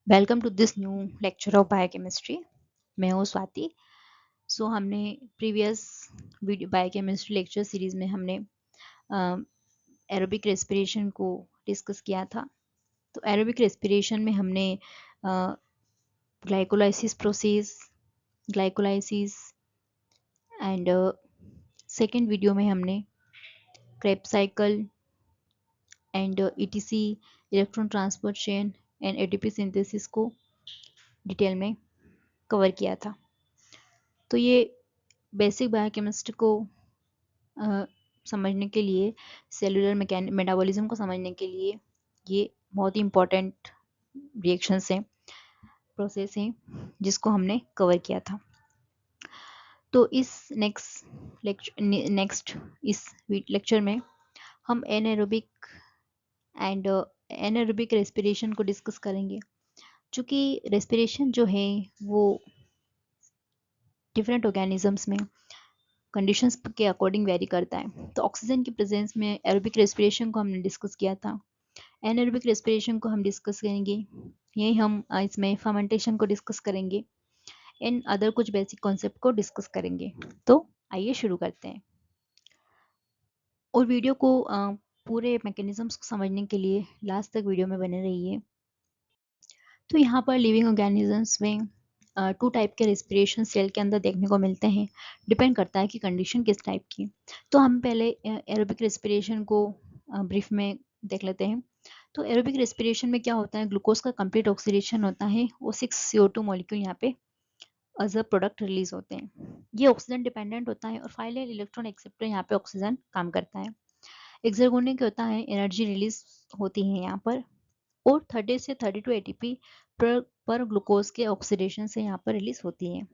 Welcome to this new lecture of biochemistry. मैं हूँ स्वाति। हमने previous video biochemistry lecture series में हमने एरोबिक रेस्पिरेशन को डिस्कस किया था। तो एरोबिक रेस्पिरेशन में हमने glycolysis process, glycolysis and second video में हमने Krebs cycle and etc, electron transfer chain and ATP synthesis को डिटेल में कवर किया था। तो ये बेसिक बायोकेमिस्ट्री को समझने के लिए, सेलुलर मेटाबॉलिज्म को समझने के लिए ये बहुत ही इम्पोर्टेंट रिएक्शंस हैं, प्रोसेस हैं, जिसको हमने कवर किया था। तो इस नेक्स्ट इस लेक्चर में हम एनाएरोबिक एंड एनाएरोबिक रेस्पिरेशन को डिस्कस करेंगे। चूँकि रेस्पिरेशन जो है वो डिफरेंट ऑर्गेनिजम्स में कंडीशंस के अकॉर्डिंग वेरी करता है। तो ऑक्सीजन की प्रेजेंस में एरोबिक रेस्पिरेशन को हमने डिस्कस किया था। एनारोबिक रेस्पिरेशन को हम डिस्कस करेंगे। यही हम इसमें फर्मेंटेशन को डिस्कस करेंगे, इन अदर कुछ बेसिक कॉन्सेप्ट को डिस्कस करेंगे। तो आइए शुरू करते हैं। और वीडियो को पूरे मैकेनिज्म्स को समझने के लिए लास्ट तक वीडियो में बने रहिए। तो यहाँ पर लिविंग ऑर्गेनिजम्स में टू टाइप के रेस्पिरेशन सेल के अंदर देखने को मिलते हैं। डिपेंड करता है कि कंडीशन किस टाइप की। तो हम पहले एरोबिक रेस्पिरेशन को ब्रीफ में देख लेते हैं। तो एरोबिक रेस्पिरेशन में क्या होता है, ग्लूकोज का कंप्लीट ऑक्सीडेशन होता है। वो 6 CO2 मॉलिक्यूल यहाँ पे एज अ प्रोडक्ट रिलीज होते हैं। ये ऑक्सीजन डिपेंडेंट होता है और फाइनल इलेक्ट्रॉन एक्सेप्टर यहाँ पे ऑक्सीजन काम करता है। एक्सर्ट होने के होता है, एनर्जी रिलीज होती है यहाँ पर, और 30 से 32 ATP पर ग्लूकोज के ऑक्सीडेशन से यहाँ पर रिलीज होती है,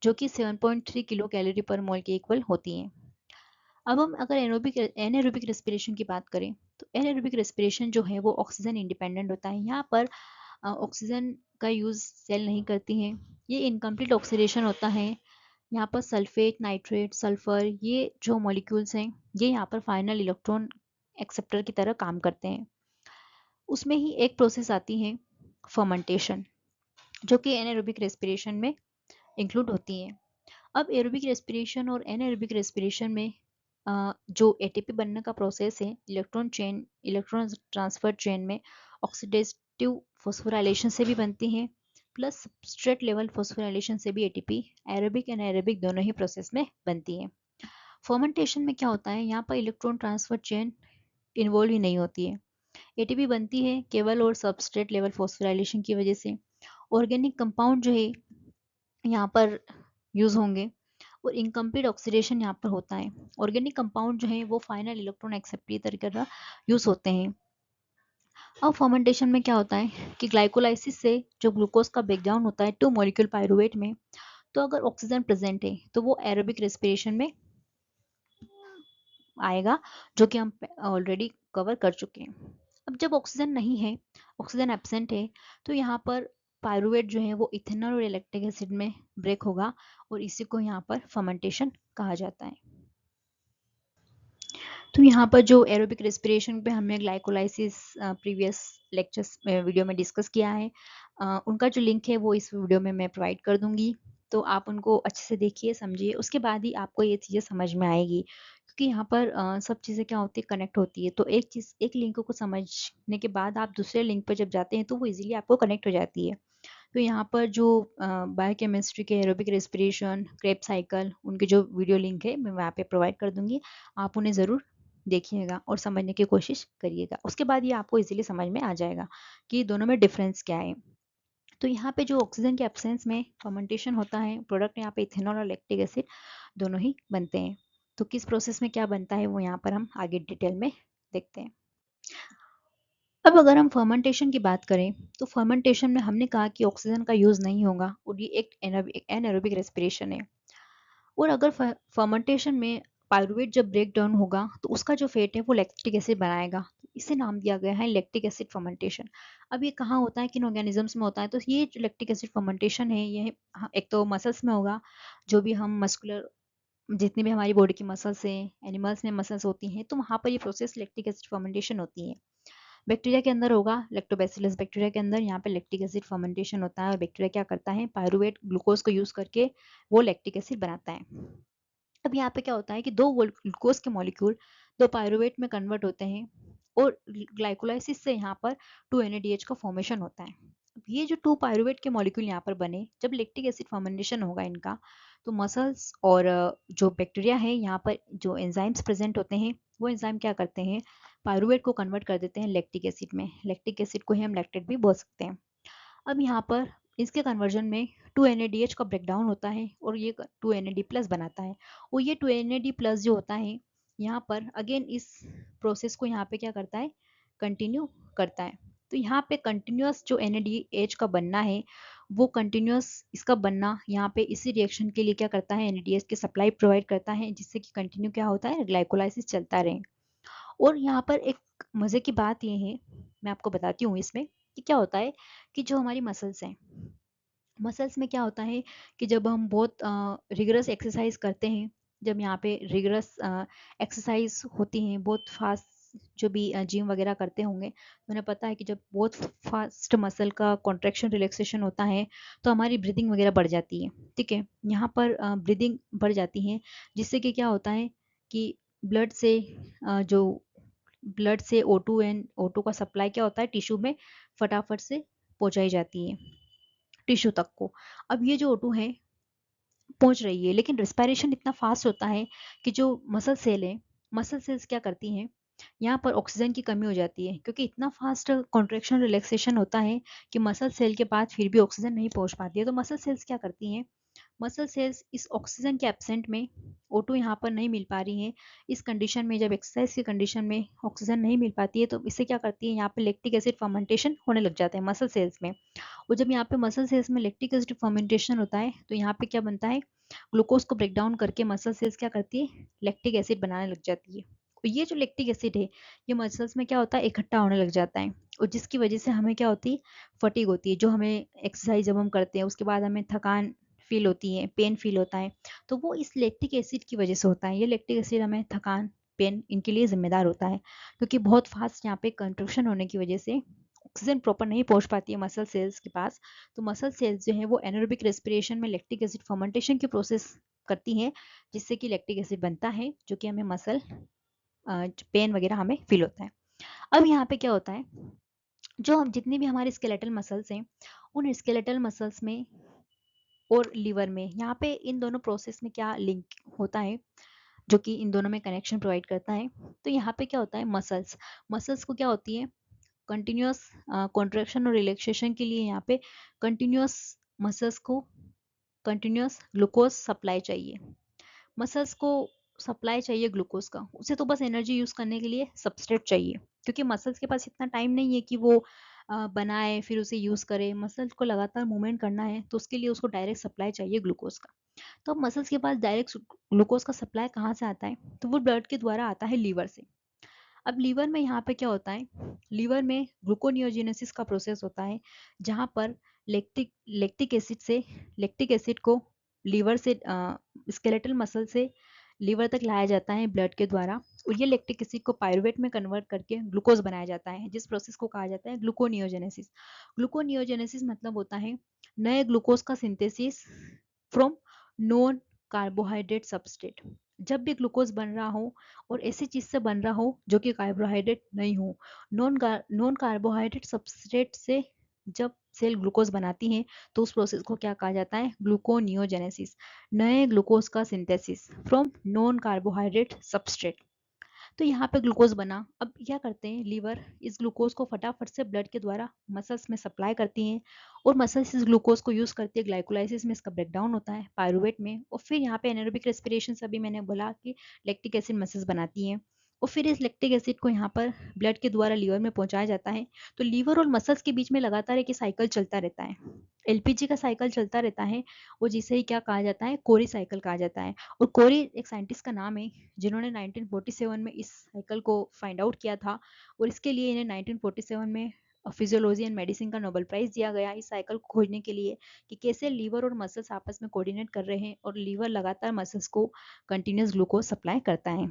जो कि 7.3 किलो कैलोरी पर मोल के इक्वल होती है। अब हम अगर एनारोबिक रेस्पिरेशन की बात करें, तो एनारोबिक रेस्पिरेशन जो है वो ऑक्सीजन इंडिपेंडेंट होता है। यहाँ पर ऑक्सीजन का यूज सेल नहीं करती है। ये इनकम्प्लीट ऑक्सीडेशन होता है। यहाँ पर सल्फेट, नाइट्रेट, सल्फर, ये जो मॉलिक्यूल्स हैं ये यहाँ पर फाइनल इलेक्ट्रॉन एक्सेप्टर की तरह काम करते हैं। उसमें ही एक प्रोसेस आती है फर्मेंटेशन, जो कि एनारोबिक रेस्पिरेशन में इंक्लूड होती है। अब एरोबिक रेस्पिरेशन और एनारोबिक रेस्पिरेशन में जो एटीपी बनने का प्रोसेस है, इलेक्ट्रॉन ट्रांसफर चेन में ऑक्सीडेटिव फॉस्फोराइलेशन से भी बनती है, प्लस सबस्ट्रेट लेवल फॉस्फोराइलेशन से भी एटीपी एरोबिक एंड एरोबिक दोनों ही प्रोसेस में बनती है। फर्मेंटेशन में क्या होता है, यहाँ पर इलेक्ट्रॉन ट्रांसफर चेन इन्वॉल्व ही नहीं होती है। एटीपी बनती है केवल और सबस्ट्रेट लेवल फॉस्फोराइलेशन की वजह से। ऑर्गेनिक कंपाउंड जो है यहाँ पर यूज होंगे और इनकम्प्लीट ऑक्सीडेशन यहाँ पर होता है। ऑर्गेनिक कंपाउंड जो है वो फाइनल इलेक्ट्रॉन एक्सेप्टर की तरह यूज होते हैं। अब फर्मेंटेशन में क्या होता है कि ग्लाइकोलाइसिस से जो ग्लूकोज का ब्रेकडाउन होता है 2 मॉलिक्यूल पायरुवेट में, तो अगर ऑक्सीजन प्रेजेंट है तो वो एरोबिक रेस्पिरेशन में आएगा, जो कि हम ऑलरेडी कवर कर चुके हैं। अब जब ऑक्सीजन नहीं है, ऑक्सीजन एब्सेंट है, तो यहाँ पर पायरुवेट जो है वो इथेनॉल और लैक्टिक एसिड में ब्रेक होगा और इसी को यहाँ पर फर्मेंटेशन कहा जाता है। तो यहाँ पर जो एरोबिक रेस्पिरेशन पे हमने ग्लाइकोलाइसिस प्रीवियस लेक्चर्स वीडियो में डिस्कस किया है, उनका जो लिंक है वो इस वीडियो में मैं प्रोवाइड कर दूंगी। तो आप उनको अच्छे से देखिए, समझिए, उसके बाद ही आपको ये चीज़ें समझ में आएगी। क्योंकि यहाँ पर सब चीज़ें क्या होती है, कनेक्ट होती है। तो एक लिंक को समझने के बाद आप दूसरे लिंक पर जब जाते हैं तो वो इजीली आपको कनेक्ट हो जाती है। तो यहाँ पर जो बायोकेमिस्ट्री के एरोबिक रेस्पिरेशन, क्रेब्स साइकिल, उनके जो वीडियो लिंक है मैं वहाँ पे प्रोवाइड कर दूंगी। आप उन्हें ज़रूर देखिएगा और समझने की कोशिश करिएगा। उसके बाद ये आपको इजीली समझ में आ जाएगा कि दोनों में डिफरेंस क्या है। तो यहाँ पे जो ऑक्सीजन के एब्सेंस में फर्मेंटेशन होता है, प्रोडक्ट यहाँ पे इथेनॉल और लैक्टिक एसिड दोनों ही बनते हैं। तो किस प्रोसेस में क्या बनता है वो यहाँ पर हम आगे डिटेल में देखते हैं। अब अगर हम फर्मेंटेशन की बात करें, तो फर्मेंटेशन में हमने कहा कि ऑक्सीजन का यूज नहीं होगा और ये एक एनारोबिक रेस्पिरेशन है। और अगर फर्मेंटेशन में पायरुवेट जब ब्रेक डाउन होगा तो उसका जो फेट है वो लैक्टिक एसिड बनाएगा। इसे नाम दिया गया है लैक्टिक एसिड फर्मेंटेशन। अब ये कहाँ होता है, किन ऑर्गेनिजम्स में होता है, तो ये जो लैक्टिक एसिड फर्मेंटेशन है ये एक तो मसल्स में होगा। जो भी हम मस्कुलर, जितनी भी हमारी बॉडी की मसल्स हैं, एनिमल्स में मसल्स होती हैं, तो वहाँ पर ये प्रोसेस लैक्टिक एसिड फर्मेंटेशन होती है। बैक्टीरिया के अंदर होगा लैक्टोबैसिलस बैक्टीरिया के अंदर, यहाँ पे लैक्टिक एसिड फर्मेंटेशन होता है और बैक्टीरिया क्या करता है, पायरुवेट ग्लूकोज को यूज करके वो लैक्टिक एसिड बनाता है। अब यहाँ पे क्या होता है कि दो ग्लूकोज के मॉलिक्यूल दो पायरुवेट में कन्वर्ट होते हैं और ग्लाइकोलाइसिस से यहाँ पर 2 NADH का फॉर्मेशन होता है। अब ये जो 2 पायरुवेट के मॉलिक्यूल यहाँ पर बने, जब लैक्टिक एसिड फर्मेंटेशन होगा इनका, तो मसल्स और जो बैक्टीरिया है यहाँ पर जो एंजाइम्स प्रेजेंट होते हैं, वो एंजाइम क्या करते हैं, पायरुवेट को कन्वर्ट कर देते हैं लैक्टिक एसिड में। लैक्टिक एसिड को ही हम लैक्टेट भी बोल सकते हैं। अब यहाँ पर इसके कन्वर्जन में 2 NADH का ब्रेकडाउन होता है और ये 2 NAD प्लस बनाता है, और ये 2 NAD प्लस जो होता है यहाँ पर अगेन इस प्रोसेस को यहाँ पे क्या करता है, कंटिन्यू करता है। तो यहाँ पे कंटिन्यूस जो NADH का बनना है, वो कंटिन्यूस इसका बनना यहाँ पे इसी रिएक्शन के लिए क्या करता है, NADH की सप्लाई प्रोवाइड करता है, जिससे कि कंटिन्यू क्या होता है, ग्लाइकोलाइसिस चलता रहे। और यहाँ पर एक मजे की बात ये है, मैं आपको बताती हूँ इसमें कि क्या होता है कि जो हमारी मसल्स हैं, मसल्स में क्या होता है कि जब हम बहुत रिगरस एक्सरसाइज करते हैं, जब यहाँ पे रिगरस एक्सरसाइज होती हैं, बहुत फास्ट, जो भी जिम वगैरह करते होंगे तो उन्हें पता है कि जब बहुत फास्ट मसल का कॉन्ट्रैक्शन रिलैक्सेशन होता है तो हमारी ब्रीदिंग वगैरह बढ़ जाती है। ठीक है, यहाँ पर ब्रीदिंग बढ़ जाती है, जिससे कि क्या होता है कि ब्लड से जो ब्लड से O2 का सप्लाई क्या होता है, टिश्यू में फटाफट से पहुंचाई जाती है, टिश्यू तक को। अब ये जो O2 है पहुंच रही है, लेकिन रिस्पायरेशन इतना फास्ट होता है कि जो मसल सेल है, मसल सेल्स क्या करती हैं, यहाँ पर ऑक्सीजन की कमी हो जाती है, क्योंकि इतना फास्ट कॉन्ट्रैक्शन रिलैक्सेशन होता है कि मसल सेल के पास फिर भी ऑक्सीजन नहीं पहुंच पाती है। तो मसल सेल्स क्या करती हैं, मसल सेल्स इस ऑक्सीजन के एब्सेंट में, O2 यहाँ पर नहीं मिल पा रही है, इस कंडीशन में, जब एक्सरसाइज की कंडीशन में ऑक्सीजन नहीं मिल पाती है, तो इससे क्या करती है, यहाँ पे लैक्टिक एसिड फर्मेंटेशन होने लग जाता है मसल सेल्स में। और जब यहाँ पे मसल सेल्स में लैक्टिक एसिड फर्मेंटेशन होता है, तो यहाँ पे क्या बनता है, ग्लूकोज को ब्रेक डाउन करके मसल सेल्स क्या करती है, लैक्टिक एसिड बनाने लग जाती है। और ये जो लैक्टिक एसिड है, ये मसल्स में क्या होता है, इकट्ठा होने लग जाता है, और जिसकी वजह से हमें क्या होती है, फटीग होती है। जो हमें एक्सरसाइज जब हम करते हैं उसके बाद हमें थकान फील होती है, पेन फील होता है, तो वो इस लैक्टिक एसिड की वजह से होता है। ये लैक्टिक एसिड हमें थकान, पेन, इनके लिए जिम्मेदार होता है, क्योंकि बहुत फास्ट यहाँ पे कंट्रक्शन होने की वजह से ऑक्सीजन प्रॉपर नहीं पहुंच पाती है मसल सेल्स के पास। तो मसल सेल्स जो है वो एनारोबिक रेस्पिरेशन में लैक्टिक एसिड फर्मेंटेशन की प्रोसेस करती हैं, जिससे कि लैक्टिक एसिड बनता है, जो कि हमें मसल पेन वगैरह हमें फील होता है। अब यहाँ पे क्या होता है, जो हम जितनी भी हमारे स्केलेटल मसल्स हैं, उन स्केलेटल मसल्स में और लीवर में, यहाँ पे इन दोनों प्रोसेस में क्या लिंक होता है, जो कि इन दोनों में कनेक्शन प्रोवाइड करता है। तो यहाँ पे क्या होता है, मसल्स मसल्स को क्या होती है, कंटिन्यूस कॉन्ट्रैक्शन और रिलैक्सेशन के लिए यहाँ पे कंटिन्यूस मसल्स को कंटिन्यूस ग्लूकोज सप्लाई चाहिए। मसल्स को सप्लाई चाहिए ग्लूकोज का, उसे तो बस एनर्जी यूज करने के लिए सबस्ट्रेट चाहिए, क्योंकि मसल्स के पास इतना टाइम नहीं है कि वो बनाए फिर उसे यूज करे। मसल्स को लगातार मूवमेंट करना है, तो उसके लिए उसको डायरेक्ट सप्लाई चाहिए ग्लूकोज का। तो अब मसल्स के पास डायरेक्ट ग्लूकोज का सप्लाई कहाँ से आता है, तो वो ब्लड के द्वारा आता है लीवर से। अब लीवर में यहाँ पे क्या होता है, लीवर में ग्लूकोनियोजेनेसिस का प्रोसेस होता है, जहाँ पर लैक्टिक एसिड से लैक्टिक एसिड को लीवर से स्केलेटल मसल से लीवर तक लाया जाता है ब्लड के द्वारा, और ये लैक्टिक एसिड को पायरुवेट में कन्वर्ट करके ग्लूकोज बनाया जाता है, जिस प्रोसेस को कहा जाता है ग्लूकोनियोजेनेसिस। ग्लूकोनियोजेनेसिस मतलब होता है नए ग्लूकोज का synthesis from non carbohydrate substrate. जब भी ग्लूकोज बन रहा हो और ऐसी चीज से बन रहा हो जो कि कार्बोहाइड्रेट नहीं हो, नॉन कार्बोहाइड्रेट सबस्ट्रेट से जब सेल ग्लूकोज बनाती है, तो उस प्रोसेस को क्या कहा जाता है, ग्लूकोनियोजेनेसिस, नए ग्लूकोज का synthesis from non carbohydrate substrate. तो यहाँ पे ग्लूकोज बना। अब क्या करते हैं, लीवर इस ग्लूकोज को फटाफट से ब्लड के द्वारा मसल्स में सप्लाई करती हैं, और मसल्स इस ग्लूकोज को यूज करती है, ग्लाइकोलाइसिस में इसका ब्रेकडाउन होता है पायरुवेट में, और फिर यहाँ पे एनारोबिक रेस्पिरेशन से अभी मैंने बोला कि लैक्टिक एसिड मसल्स बनाती हैं, और फिर इस लैक्टिक एसिड को यहाँ पर ब्लड के द्वारा लीवर में पहुंचाया जाता है। तो लीवर और मसल्स के बीच में लगातार एक साइकिल चलता रहता है, एलपीजी का साइकिल चलता रहता है, और जिसे ही क्या कहा जाता है, कोरी साइकिल कहा जाता है। और कोरी एक साइंटिस्ट का नाम है, जिन्होंने 1947 में इस साइकिल को फाइंड आउट किया था, और इसके लिए इन्हें 1947 में फिजियोलॉजी एंड मेडिसिन का नोबेल प्राइज दिया गया इस साइकिल को खोजने के लिए, कि कैसे लीवर और मसल्स आपस में कोऑर्डिनेट कर रहे हैं और लीवर लगातार मसल्स को कंटिन्यूस ग्लूकोज सप्लाई करता है।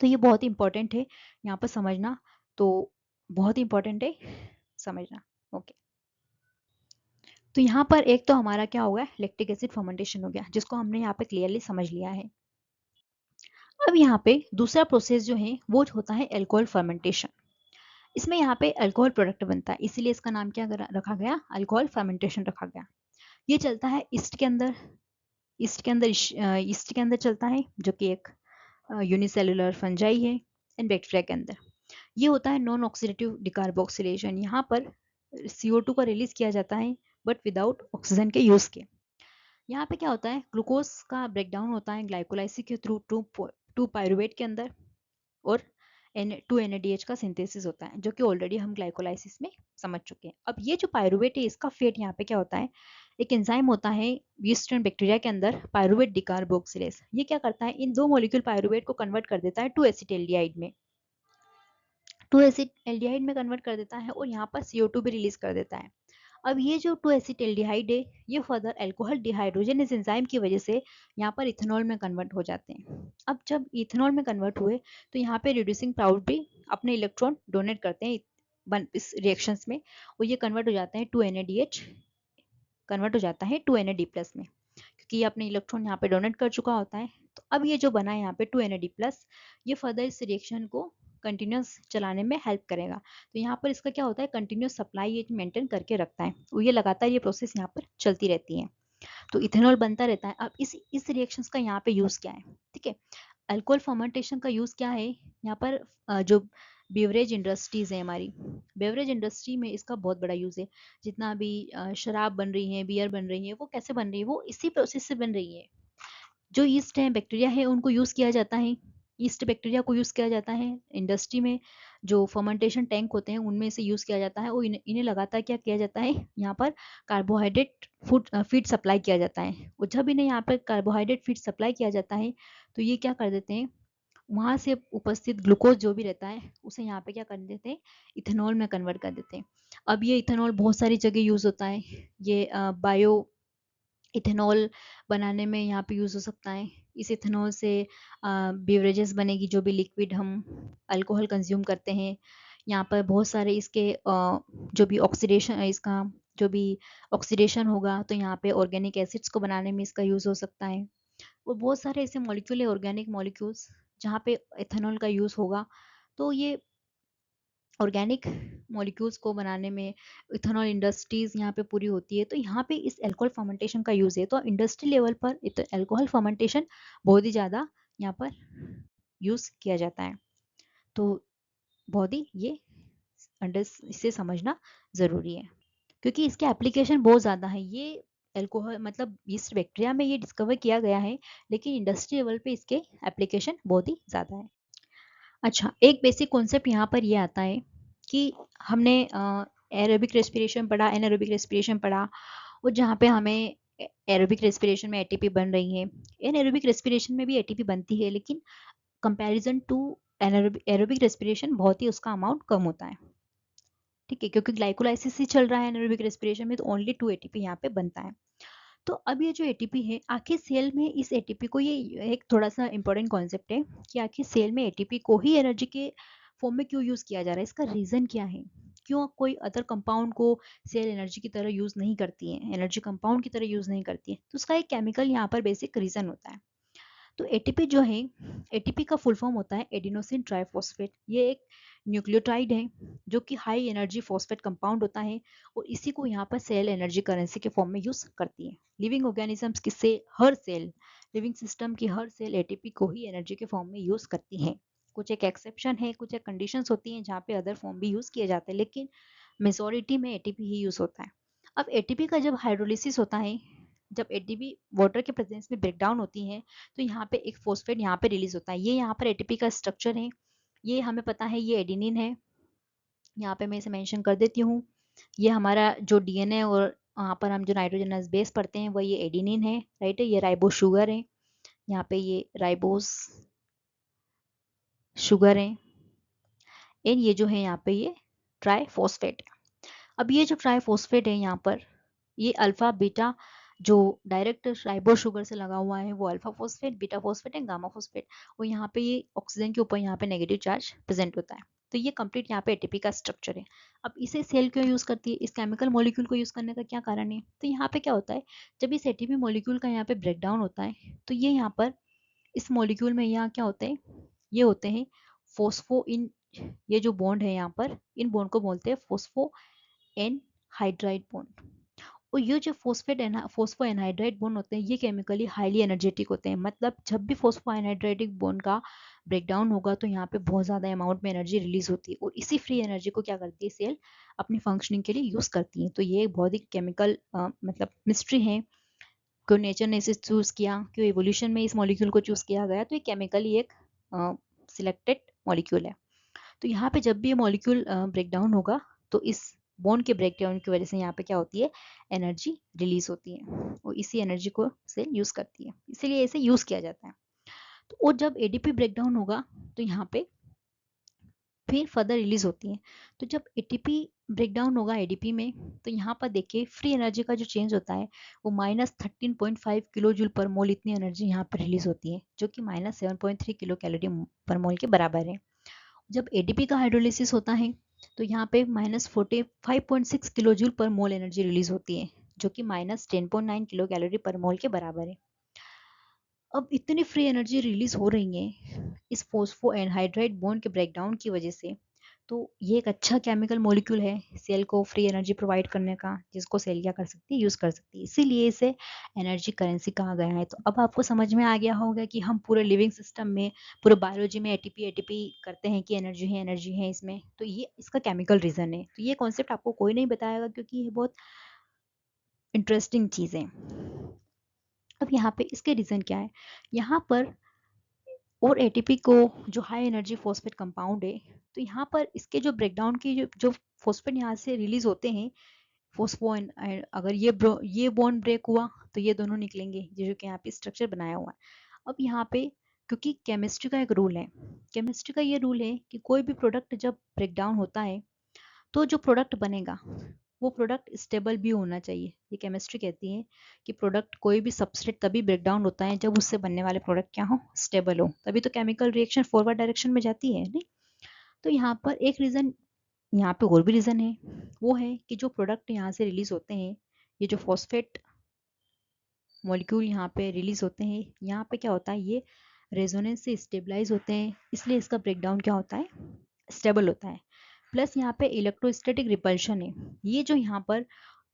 तो ये बहुत इंपॉर्टेंट है यहाँ पर समझना। तो बहुत ही इंपॉर्टेंट है समझना। ओके, तो यहाँ पर एक तो हमारा क्या हो गया, लैक्टिक एसिड फर्मेंटेशन हो गया, जिसको हमने यहाँ पे क्लियरली समझ लिया है। अब यहाँ पे दूसरा प्रोसेस जो है वो होता है एल्कोहल फर्मेंटेशन। इसमें यहाँ पे अल्कोहल प्रोडक्ट बनता है, इसीलिए इसका नाम क्या रखा गया, अल्कोहल फर्मेंटेशन रखा गया। ये चलता है ईस्ट के अंदर, ईस्ट के अंदर चलता है, जो कि एक यूनिसेलुलर फंजाई है, एंड बैक्टीरिया के अंदर। ये होता है नॉन ऑक्सीडेटिव डिकार्बोक्सिलेशन। यहाँ पर CO2 का रिलीज किया जाता है बट विदाउट ऑक्सीजन के यूज के। यहाँ पे क्या होता है, ग्लूकोज का ब्रेकडाउन होता है ग्लाइकोलाइसिस के थ्रू टू पायरुवेट के अंदर, और NADH का सिंथेसिस होता है, जो कि ऑलरेडी हम ग्लाइकोलाइसिस में समझ चुके हैं। अब ये जो पायरुवेट है, इसका फेट यहाँ पे क्या होता है, एक एंजाइम होता है यीस्ट एंड बैक्टीरिया के अंदर, पायरुवेट डिकार्बोक्सिलेज। ये क्या करता है, इन दो मॉलिक्यूल पायरुवेट को कन्वर्ट कर देता है 2 एसिटाल्डिहाइड में, 2 एसिटाल्डिहाइड में कन्वर्ट कर देता है, और यहाँ पर CO2 भी रिलीज कर देता है। अब ये जो 2 एसिटाल्डिहाइड है, ये फर्दर अल्कोहल डिहाइड्रोजनेज एंजाइम की वजह से यहाँ पर इथेनॉल में कन्वर्ट हो जाते हैं। अब जब इथेनॉल में कन्वर्ट हुए, तो यहाँ पे रिड्यूसिंग प्राउड भी अपने इलेक्ट्रॉन डोनेट करते हैं इस रिएक्शंस में, और ये कन्वर्ट हो जाते हैं 2 NADH, कन्वर्ट हो जाता है 2 NAD+ में, क्योंकि ये अपने इलेक्ट्रॉन यहाँ पे डोनेट कर चुका होता है। तो अब ये जो बना है यहाँ पे 2 NAD+, ये फर्दर इस रिएक्शन को कंटिन्यूस चलाने में हेल्प करेगा। तो यहाँ पर इसका क्या होता है, कंटिन्यूस सप्लाई ये मेंटेन करके रखता है, और ये लगातार ये प्रोसेस यहाँ पर चलती रहती है, तो इथेनॉल बनता रहता है। अब इस रिएक्शंस का यहाँ पे यूज क्या है, ठीक है, अल्कोहल फर्मेंटेशन का यूज क्या है यहाँ पर, जो बेवरेज इंडस्ट्रीज है हमारी, बेवरेज इंडस्ट्री में इसका बहुत बड़ा यूज है। जितना भी शराब बन रही है, बियर बन रही है, वो कैसे बन रही है, वो इसी प्रोसेस से बन रही है। जो ईस्ट है, बैक्टीरिया है, उनको यूज किया जाता है, ईस्ट बैक्टीरिया को यूज किया जाता है इंडस्ट्री में। जो फर्मेंटेशन टैंक होते हैं उनमें से यूज किया जाता है, और इन्हें लगातार क्या किया जाता है, यहाँ पर कार्बोहाइड्रेट फीड सप्लाई किया जाता है। और जब इन्हें यहाँ पर कार्बोहाइड्रेट फीड सप्लाई किया जाता है, तो ये क्या कर देते हैं, वहाँ से उपस्थित ग्लूकोज जो भी रहता है, उसे यहाँ पे क्या कर देते हैं, इथेनॉल में कन्वर्ट कर देते हैं। अब ये इथेनॉल बहुत सारी जगह यूज होता है। ये बायो इथेनॉल बनाने में यहाँ पे यूज हो सकता है। इस इथेनॉल से बेवरेजेस बनेगी, जो भी लिक्विड हम अल्कोहल कंज्यूम करते हैं। यहाँ पर बहुत सारे इसके जो भी ऑक्सीडेशन, इसका जो भी ऑक्सीडेशन होगा, तो यहाँ पे ऑर्गेनिक एसिड्स को बनाने में इसका यूज हो सकता है। और बहुत सारे ऐसे मॉलिक्यूल है, ऑर्गेनिक मॉलिक्यूल्स, जहाँ पे इथेनॉल का यूज होगा। तो ये ऑर्गेनिक मॉलिक्यूल्स को बनाने में इथेनॉल इंडस्ट्रीज यहाँ पे पूरी होती है। तो यहाँ पे इस अल्कोहल फर्मेंटेशन का यूज है। तो इंडस्ट्री लेवल पर अल्कोहल फर्मेंटेशन बहुत ही ज़्यादा यहाँ पर यूज किया जाता है। तो बहुत ही ये इसे समझना ज़रूरी है, क्योंकि इसके एप्लीकेशन बहुत ज़्यादा है। ये अल्कोहल मतलब यीस्ट बैक्टीरिया में ये डिस्कवर किया गया है, लेकिन इंडस्ट्री लेवल पे इसके एप्लीकेशन बहुत ही ज़्यादा है। अच्छा, एक बेसिक कॉन्सेप्ट यहाँ पर ये आता है कि हमने एरोबिक रेस्पिरेशन पढ़ा, एनारोबिक रेस्पिरेशन पढ़ा, और जहाँ पे हमें एरोबिक रेस्पिरेशन में ATP बन रही है, एनारोबिक रेस्पिरेशन में भी ATP बनती है, लेकिन कंपैरिजन टू एरोबिक रेस्पिरेशन बहुत ही उसका अमाउंट कम होता है, ठीक है, क्योंकि ग्लाइकोलाइसिस ही चल रहा है एनारोबिक रेस्पिरेशन में, तो ओनली 2 ATP यहाँ पे बनता है। तो अब ये जो ATP है, आखिर सेल में इस ATP को, ये एक थोड़ा सा इंपॉर्टेंट कॉन्सेप्ट है कि आखिर सेल में ATP को ही एनर्जी के फॉर्म में क्यों यूज किया जा रहा है, इसका रीजन क्या है, क्यों कोई अदर कंपाउंड को सेल एनर्जी की तरह यूज नहीं करती है, एनर्जी कंपाउंड की तरह यूज नहीं करती है। तो उसका एक केमिकल यहाँ पर बेसिक रीजन होता है। तो ATP जो है, ATP का फुल फॉर्म होता है एडिनोसिन ट्राइफॉस्फेट। ये एक न्यूक्लियोटाइड है, जो कि हाई एनर्जी फॉस्फेट कंपाउंड होता है, और इसी को यहाँ पर सेल एनर्जी करेंसी के फॉर्म में यूज करती है। लिविंग ऑर्गेनिजम्स की से हर सेल, लिविंग सिस्टम की हर सेल ATP को ही एनर्जी के फॉर्म में यूज करती है। कुछ एक एक्सेप्शन है, कुछ एक कंडीशंस होती हैं जहाँ पे अदर फॉर्म भी यूज किए जाते हैं, लेकिन मेजोरिटी में ATP ही यूज होता है। अब ATP का जब हाइड्रोलिसिस होता है, जब ATP वाटर के प्रेजेंस में ब्रेकडाउन होती है, तो यहाँ पे एक फॉस्फेट यहाँ पे रिलीज होता है। ये यहाँ पर ATP का स्ट्रक्चर है, ये हमें पता है ये एडिनिन है, यहाँ पे मैं इसे मेंशन कर देती हूँ। ये हमारा जो DNA और वहाँ पर हम जो नाइट्रोजनस बेस पढ़ते हैं, वह ये एडिनिन है, राइट है। ये राइबोस शुगर है, यहाँ पे ये राइबोस शुगर है, एंड ये जो है यहाँ पे ये ट्राइफॉस्फेट है। अब ये जो ट्राइफॉस्फेट है यहाँ पर, ये अल्फा बीटा जो डायरेक्ट राइबो शुगर से लगा हुआ है, वो alpha phosphate, beta phosphate and gamma phosphate. और यहाँ पे ये ऑक्सीजन के ऊपर यहाँ पे नेगेटिव चार्ज प्रेजेंट होता है। तो ये कंप्लीट यहाँ पे एटीपी का स्ट्रक्चर है। अब इसे सेल क्यों यूज़ करती है, इस केमिकल मॉलिक्यूल को यूज़ करने का क्या कारण है? तो यहाँ पे क्या होता है, जब इस एटीपी मॉलिक्यूल का यहाँ पे ब्रेकडाउन होता है तो ये यहाँ पर इस मॉलिक्यूल में यहाँ क्या होते हैं, ये होते हैं फोस्फो इन, ये जो बॉन्ड है यहाँ पर, इन बॉन्ड को बोलते हैं फोस्फो एन हाइड्राइड बॉन्ड। और ये जो फोस्फो एनहाइड्राइड बॉन्ड होते हैं ये केमिकली हाईली एनर्जेटिक होते हैं। मतलब जब भी फोस्फो एनहाइड्राइडिक बॉन्ड का ब्रेकडाउन होगा तो यहाँ पे बहुत ज़्यादा अमाउंट में एनर्जी रिलीज होती है और इसी फ्री एनर्जी को क्या करती है सेल अपनी फंक्शनिंग के लिए यूज़ करती है। तो ये बहुत ही केमिकल मतलब मिस्ट्री है, क्यों नेचर ने इसे चूज़ किया, क्यों एवोल्यूशन में इस मॉलिक्यूल को चूज़ किया गया, तो ये केमिकली एक सिलेक्टेड मॉलिक्यूल है। तो यहाँ पे जब भी ये मॉलिक्यूल ब्रेकडाउन होगा तो इस बॉन्ड के ब्रेकडाउन की वजह से यहाँ पे क्या होती है, एनर्जी रिलीज होती है और इसी एनर्जी को से यूज़ करती है, इसीलिए इसे यूज़ किया जाता है। तो और जब एडीपी ब्रेकडाउन होगा तो यहाँ पे फिर फर्दर रिलीज होती है। तो जब एटीपी ब्रेकडाउन होगा एडीपी में तो यहाँ पर देखिए फ्री एनर्जी का जो चेंज होता है वो -13.5 किलो जूल पर मोल इतनी एनर्जी यहाँ पर रिलीज होती है, जो कि -7.3 किलो कैलोरी पर मोल के बराबर है। जब एडीपी का हाइड्रोलिसिस होता है तो यहाँ पे -45.6 किलो जूल पर मोल एनर्जी रिलीज होती है, जो कि -10.9 किलो कैलोरी पर मोल के बराबर है। अब इतनी फ्री एनर्जी रिलीज हो रही है इस फोस्फो एनहाइड्राइड बॉन्ड के ब्रेकडाउन की वजह से, तो ये एक अच्छा केमिकल मॉलिक्यूल है सेल को फ्री एनर्जी प्रोवाइड करने का, जिसको सेल क्या कर सकती है, यूज कर सकती है, इसीलिए इसे एनर्जी करेंसी कहा गया है। तो अब आपको समझ में आ गया होगा कि हम पूरे लिविंग सिस्टम में, पूरे बायोलॉजी में एटीपी एटीपी करते हैं कि एनर्जी है इसमें, तो ये इसका केमिकल रीजन है। तो ये कॉन्सेप्ट आपको कोई नहीं बताएगा क्योंकि ये बहुत इंटरेस्टिंग चीज़ है। अब यहाँ पे इसके रीजन क्या है, यहाँ पर और एटीपी को जो हाई एनर्जी फॉस्फेट कंपाउंड है, तो यहाँ पर इसके जो ब्रेकडाउन की जो फॉस्फेट यहाँ से रिलीज होते हैं फोस्फो, अगर ये बॉन्ड ब्रेक हुआ तो ये दोनों निकलेंगे, जो कि यहाँ पे स्ट्रक्चर बनाया हुआ है। अब यहाँ पे क्योंकि केमिस्ट्री का एक रूल है, केमिस्ट्री का ये रूल है कि कोई भी प्रोडक्ट जब ब्रेकडाउन होता है तो जो प्रोडक्ट बनेगा वो प्रोडक्ट स्टेबल भी होना चाहिए। ये केमिस्ट्री कहती है कि प्रोडक्ट कोई भी सबस्ट्रेट तभी ब्रेकडाउन होता है जब उससे बनने वाले प्रोडक्ट क्या हो, स्टेबल हो, तभी तो केमिकल रिएक्शन फॉरवर्ड डायरेक्शन में जाती है नहीं। तो यहाँ पर एक रीज़न, यहाँ पे और भी रीज़न है, वो है कि जो प्रोडक्ट यहाँ से रिलीज होते हैं, ये जो फॉस्फेट मॉलिक्यूल यहाँ पे रिलीज होते हैं, यहाँ पे क्या होता है, ये रेजोनेंस से स्टेबलाइज होते हैं, इसलिए इसका ब्रेकडाउन क्या होता है, स्टेबल होता है। प्लस यहाँ पे इलेक्ट्रोस्टैटिक रिपल्शन है, ये जो यहाँ पर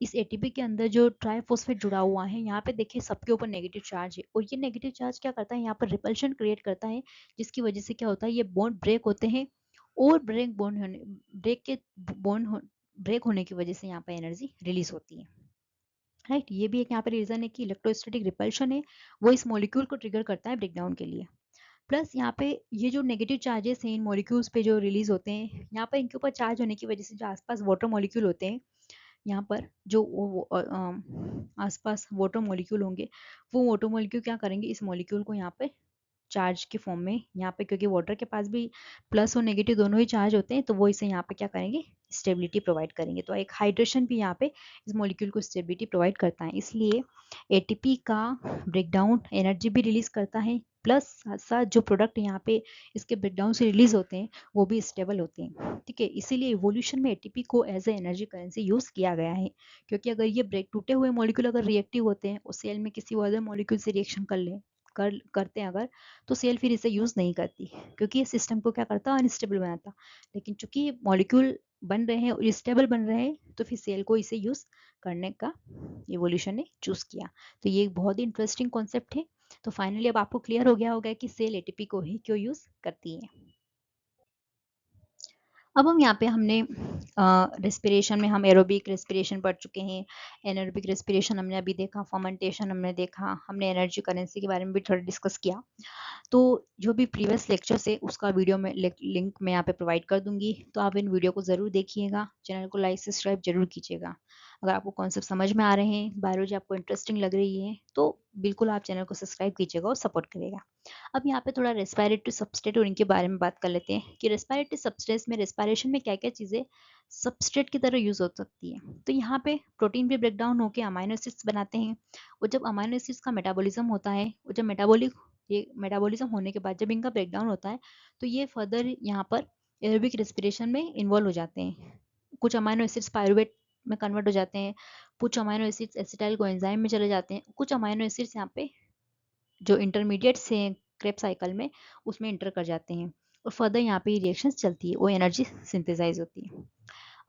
इस एटीपी के अंदर जो ट्राइफॉस्फेट जुड़ा हुआ है, यहाँ पे देखिए सबके ऊपर नेगेटिव चार्ज है और ये नेगेटिव चार्ज क्या करता है, यहाँ पर रिपल्शन क्रिएट करता है, जिसकी वजह से क्या होता है, ये बॉन्ड ब्रेक होते हैं और ब्रेक होने की वजह से यहाँ पर एनर्जी रिलीज होती है। राइट, ये भी एक यहाँ पर रीजन है कि इलेक्ट्रोस्टैटिक रिपल्शन है वो इस मॉलिक्यूल को ट्रिगर करता है ब्रेकडाउन के लिए। प्लस यहाँ पे ये जो नेगेटिव चार्जेस हैं इन मॉलिक्यूल्स पे जो रिलीज होते हैं, यहाँ पर इनके ऊपर चार्ज होने की वजह से जो आसपास वाटर मॉलिक्यूल होते हैं, यहाँ पर जो आसपास वाटर मॉलिक्यूल होंगे, वो वाटर मॉलिक्यूल क्या करेंगे, इस मॉलिक्यूल को यहाँ पे चार्ज के फॉर्म में, यहाँ पे क्योंकि वाटर के पास भी प्लस और नेगेटिव दोनों ही चार्ज होते हैं, तो वो इसे यहाँ पे क्या करेंगे, स्टेबिलिटी प्रोवाइड करेंगे। तो एक हाइड्रेशन भी यहाँ पे इस मॉलिक्यूल को स्टेबिलिटी प्रोवाइड करता है, इसलिए एटीपी का ब्रेकडाउन एनर्जी भी रिलीज करता है, प्लस साथ साथ जो प्रोडक्ट यहाँ पे इसके ब्रेकडाउन से रिलीज होते हैं वो भी स्टेबल होते हैं। ठीक है, इसीलिए इवोल्यूशन में एटीपी को as a energy currency use किया गया है, क्योंकि अगर ये ब्रेक टूटे हुए मॉलिक्यूल अगर रिएक्टिव होते हैं और सेल में किसी अदर मॉलिक्यूल से रिएक्शन करते हैं अगर, तो सेल फिर इसे यूज नहीं करती, क्योंकि ये सिस्टम को क्या करता है, अनस्टेबल बनाता। लेकिन चूंकि मॉलिक्यूल बन रहे हैं और स्टेबल बन रहे हैं, तो फिर सेल को इसे यूज करने का इवोल्यूशन ने चूज किया। तो ये एक बहुत ही इंटरेस्टिंग कॉन्सेप्ट है। तो फाइनली अब आपको क्लियर हो गया होगा कि सेल एटीपी को ही क्यों यूज करती है। अब हम यहाँ पे हमने रेस्पिरेशन में हम एरोबिक रेस्पिरेशन पढ़ चुके हैं, एनारोबिक रेस्पिरेशन हमने अभी देखा, फर्मेंटेशन हमने देखा, हमने एनर्जी करेंसी के बारे में भी थोड़ा डिस्कस किया। तो जो भी प्रीवियस लेक्चर्स है उसका वीडियो में लिंक मैं यहाँ पे प्रोवाइड कर दूंगी, तो आप इन वीडियो को ज़रूर देखिएगा, चैनल को लाइक सब्सक्राइब जरूर कीजिएगा। अगर आपको कॉन्सेप्ट समझ में आ रहे हैं, बायोलॉजी आपको इंटरेस्टिंग लग रही है, तो बिल्कुल आप चैनल को सब्सक्राइब कीजिएगा और सपोर्ट करिएगा। अब यहाँ पे थोड़ा रेस्पिरेटरी सबस्ट्रेट और इनके बारे में बात कर लेते हैं कि रेस्पिरेटरी सबस्ट्रेट में रेस्पिरेशन में क्या क्या चीज़ें सबस्ट्रेट की तरह यूज हो सकती है। तो यहाँ पे प्रोटीन भी ब्रेक डाउन होकर अमाइनो एसिड्स बनाते हैं, और जब अमाइनो एसिड्स का मेटाबॉलिज्म होता है, और जब ये मेटाबॉलिज्म होने के बाद जब इनका ब्रेकडाउन होता है, तो ये फर्दर यहाँ पर एरोबिक रेस्पिरेशन में इन्वॉल्व हो जाते हैं। कुछ अमाइनो एसिड्स पायरुवेट में कन्वर्ट हो जाते हैं, कुछ अमाइनो एसिड्स एसिटाइल कोएंजाइम में चले जाते हैं, कुछ अमाइनो एसिड्स यहाँ पे जो इंटरमीडिएट्स हैं क्रेब्स साइकिल में उसमें इंटर कर जाते हैं और फर्दर यहाँ पे रिएक्शंस चलती है, वो एनर्जी सिंथेसाइज होती है।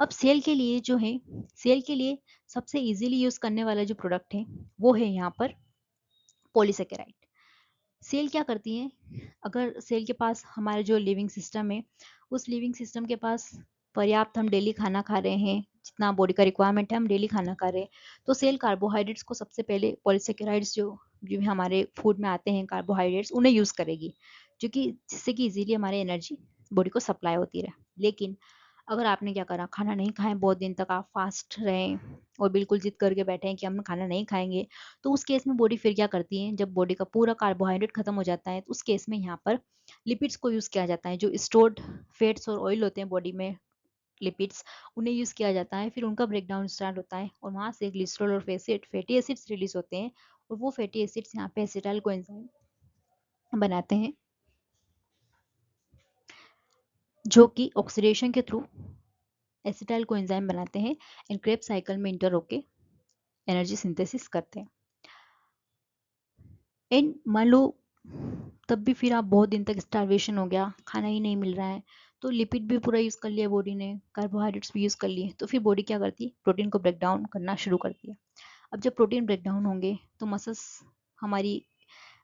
अब सेल के लिए जो है, सेल के लिए सबसे इजीली यूज करने वाला जो प्रोडक्ट है वो है यहाँ पर पॉलीसेकेराइड। सेल क्या करती है, अगर सेल के पास हमारा जो लिविंग सिस्टम है उस लिविंग सिस्टम के पास पर्याप्त हम डेली खाना खा रहे हैं, जितना बॉडी का रिक्वायरमेंट है हम डेली खाना खा रहे हैं, तो सेल कार्बोहाइड्रेट्स को सबसे पहले पॉलीसेकेराइड्स जो जो भी हमारे फूड में आते हैं कार्बोहाइड्रेट्स उन्हें यूज करेगी, जो कि जिससे कि इजीली हमारे एनर्जी बॉडी को सप्लाई होती रहे। लेकिन अगर आपने क्या करा, खाना नहीं खाए बहुत दिन तक, आप फास्ट रहें और बिल्कुल जिद करके बैठे हैं कि हम खाना नहीं खाएंगे, तो उस केस में बॉडी फिर क्या करती है, जब बॉडी का पूरा कार्बोहाइड्रेट खत्म हो जाता है तो उस केस में यहाँ पर लिपिड्स को यूज किया जाता है। जो स्टोर्ड फैट्स और ऑयल होते हैं बॉडी में, लिपिड्स, उन्हें यूज किया जाता है, फिर उनका ब्रेकडाउन स्टार्ट होता है और वहां से ग्लिसरॉल और फैटी एसिड्स रिलीज होते हैं और वो फैटी एसिड्स यहाँ पे एसिटाइल कोएंजाइम बनाते हैं, जो कि ऑक्सीडेशन के थ्रू एसिटाइल कोएंजाइम बनाते हैं एंड क्रेब्स साइकिल में इंटर होके एनर्जी सिंथेसिस करते हैं। एंड मान लो तब भी फिर आप बहुत दिन तक स्टारवेशन हो गया, खाना ही नहीं मिल रहा है, तो लिपिड भी पूरा यूज़ कर लिया बॉडी ने, कार्बोहाइड्रेट्स भी यूज़ कर लिए, तो फिर बॉडी क्या करती है, प्रोटीन को ब्रेक डाउन करना शुरू करती है। अब जब प्रोटीन ब्रेक डाउन होंगे तो मसल्स हमारी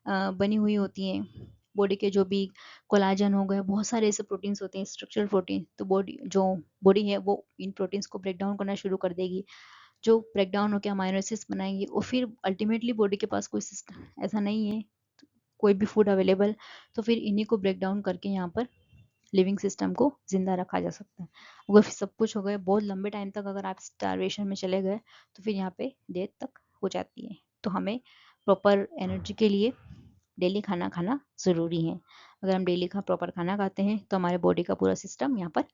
बनी हुई होती हैं, बॉडी के जो भी कोलाजन हो गए, बहुत सारे ऐसे प्रोटीन्स होते हैं स्ट्रक्चरल प्रोटीन, तो बॉडी है वो इन प्रोटीन्स को ब्रेक डाउन करना शुरू कर देगी, जो ब्रेक डाउन होकर अमाइनो एसिड्स बनाएंगे और फिर अल्टीमेटली बॉडी के पास कोई सिस्टम ऐसा नहीं है, कोई भी फूड अवेलेबल, तो फिर इन्हीं को ब्रेक डाउन करके यहाँ पर लिविंग सिस्टम को जिंदा रखा जा सकता है। अगर फिर सब कुछ हो गया बहुत लंबे टाइम तक, अगर आप स्टारवेशन में चले गए तो फिर यहाँ पे डेथ तक हो जाती है। तो हमें प्रॉपर एनर्जी के लिए डेली खाना खाना ज़रूरी है। अगर हम डेली का प्रॉपर खाना खाते हैं तो हमारे बॉडी का पूरा सिस्टम यहाँ पर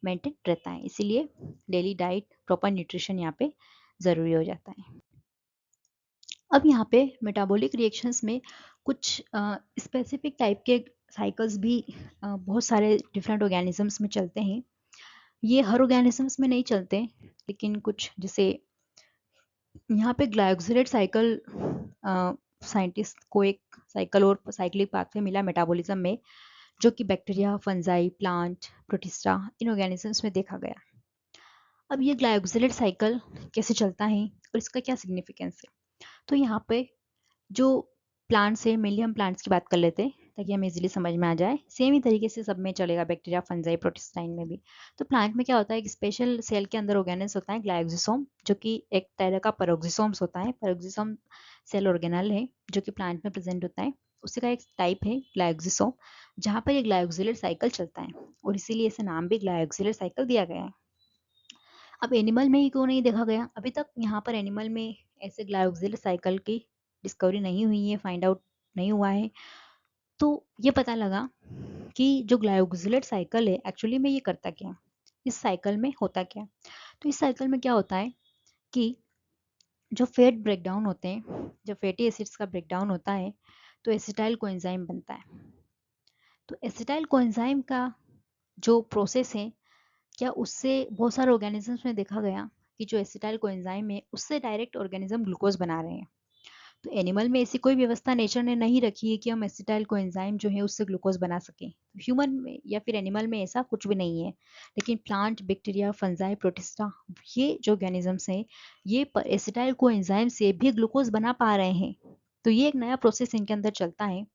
मेंटेन रहता है, इसीलिए डेली डाइट प्रॉपर न्यूट्रिशन यहाँ पे ज़रूरी हो जाता है। अब यहाँ पे मेटाबॉलिक रिएक्शंस में कुछ स्पेसिफिक टाइप के साइकिल्स भी बहुत सारे डिफरेंट ऑर्गेनिजम्स में चलते हैं। ये हर ऑर्गेनिजम्स में नहीं चलते, लेकिन कुछ जैसे यहाँ पे ग्लाइकोसिलेट साइकिल, साइंटिस्ट को एक साइकिल और साइक्लिक पाथवे मिला मेटाबॉलिज्म में, जो कि बैक्टीरिया, फंजाई, प्लांट, प्रोटिस्टा इन ऑर्गेनिजम्स में देखा गया। अब ये ग्लाइकोसिलेट साइकिल कैसे चलता है और इसका क्या सिग्निफिकेंस है, तो यहाँ पे जो प्लांट्स है, मेनली हम प्लांट्स की बात कर लेते हैं ताकि हमें इजीली समझ में आ जाए, सेम ही तरीके से सब में चलेगा, बैक्टीरिया, फंजाई, प्रोटिस्टाइन में भी। तो प्लांट में क्या होता है, एक स्पेशल सेल के अंदर ऑर्गेनल्स होता है ग्लाइकोसोम, जो कि एक तरह का पेरोक्सिसोम्स होता है, पेरोक्सिसोम सेल ऑर्गेनल है जो कि प्लांट में प्रेजेंट होता है, उसी का एक टाइप है ग्लाइकोसोम, जहाँ पर ये ग्लाइकोसिलेट साइकिल चलता है और इसीलिए इसे नाम भी ग्लाइकोसिलेट साइकिल दिया गया है। अब एनिमल में ही क्यों नहीं देखा गया, अभी तक यहाँ पर एनिमल में ऐसे ग्लाइकोसिलेट साइकिल की डिस्कवरी नहीं हुई है, फाइंड आउट नहीं हुआ है। तो ये पता लगा कि जो ग्लाइकोसिलेट साइकिल है एक्चुअली में ये करता क्या, इस साइकिल में होता क्या। तो इस साइकिल में क्या होता है कि जो फैट ब्रेकडाउन होते हैं, जब फैटी एसिड्स का ब्रेकडाउन होता है तो एसिटाइल कोएंजाइम बनता है। तो एसिटाइल कोएंजाइम का जो प्रोसेस है, क्या उससे बहुत सारे ऑर्गेनिजम्स में देखा गया कि जो एसिटाइल कोएंजाइम है उससे डायरेक्ट ऑर्गेनिज्म ग्लूकोज बना रहे हैं। तो एनिमल में ऐसी कोई व्यवस्था नेचर ने नहीं रखी है कि हम एसिटाइल कोएंजाइम जो है उससे ग्लूकोज बना सकें। ह्यूमन में या फिर एनिमल में ऐसा कुछ भी नहीं है, लेकिन प्लांट, बैक्टीरिया, फंजाई, प्रोटिस्टा, ये जो ऑर्गेनिजम्स हैं ये एसिटाइल कोएंजाइम से भी ग्लूकोज बना पा रहे हैं। तो ये एक नया प्रोसेस इनके अंदर चलता है,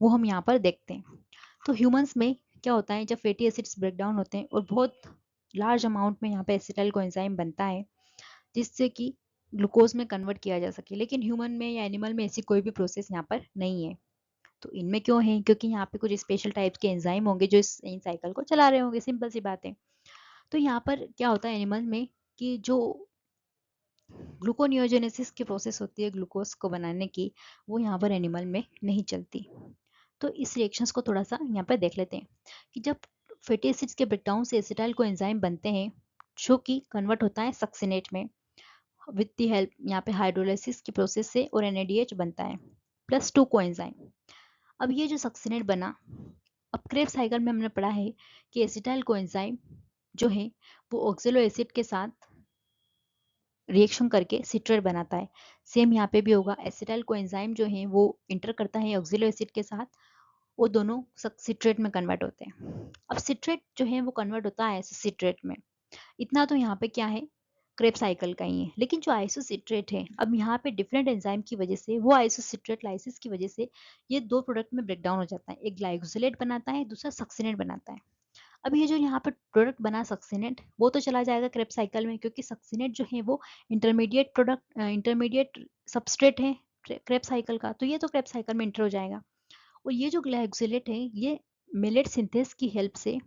वो हम यहाँ पर देखते हैं। तो ह्यूमंस में क्या होता है, जब फैटी एसिड्स ब्रेकडाउन होते हैं और बहुत लार्ज अमाउंट में यहाँ पे एसिटाइल कोएंजाइम बनता है जिससे कि ग्लूकोज में कन्वर्ट किया जा सके, लेकिन ह्यूमन में या एनिमल में ऐसी कोई भी प्रोसेस यहाँ पर नहीं है। तो इनमें क्यों है, क्योंकि यहाँ पे कुछ स्पेशल टाइप के एंजाइम होंगे जो इस इन साइकिल को चला रहे होंगे, सिंपल सी बात है। तो यहाँ पर क्या होता है एनिमल में कि जो ग्लूकोनियोजेनेसिस की प्रोसेस होती है ग्लूकोज को बनाने की, वो यहाँ पर एनिमल में नहीं चलती। तो इस रिएक्शंस को थोड़ा सा यहाँ पर देख लेते हैं कि जब फैटी एसिड्स के ब्रेकडाउन से एसिटाइल को एंजाइम बनते हैं जो कि कन्वर्ट होता है सक्सिनेट में विद दी हेल्प यहाँ पे हाइड्रोलाइसिस की प्रोसेस से, और NADH बनता है +2 कोएंजाइम। अब ये जो सक्सिनेट बना, अब क्रेब्स साइकिल में हमने पढ़ा है कि एसिटाइल कोएंजाइम जो है वो ऑक्सैलो एसिड के साथ रिएक्शन करके सिट्रेट बनाता है। सेम यहाँ पे भी होगा, एसिटाइल कोएंजाइम जो है वो इंटर करता है ऑक्सैलो एसिड के साथ, वो दोनों सिट्रेट में कन्वर्ट होते हैं। अब सिट्रेट जो है वो कन्वर्ट होता है सिट्रेट में। इतना तो यहाँ पे क्या है, क्रेब्स साइकिल का ही है। लेकिन जो आइसोसिट्रेट है, अब यहाँ पे डिफरेंट एंजाइम की वजह से, वो आइसोसिट्रेट लाइसिस की वजह से ये दो प्रोडक्ट में ब्रेक डाउन हो जाता है। एक ग्लाइकोसिलेट बनाता है, दूसरा सक्सिनेट बनाता है। अब ये जो यहाँ पर प्रोडक्ट बना सक्सिनेट, वो तो चला जाएगा क्रेब्स साइकिल में, क्योंकि सक्सिनेट जो है वो इंटरमीडिएट प्रोडक्ट, इंटरमीडिएट सबस्ट्रेट है क्रेब्स साइकिल का, तो ये तो क्रेब्स साइकिल में इंटर हो जाएगा। और ये जो ग्लाइकोसिलेट है, ये मेलेट सिंथेस की हेल्प से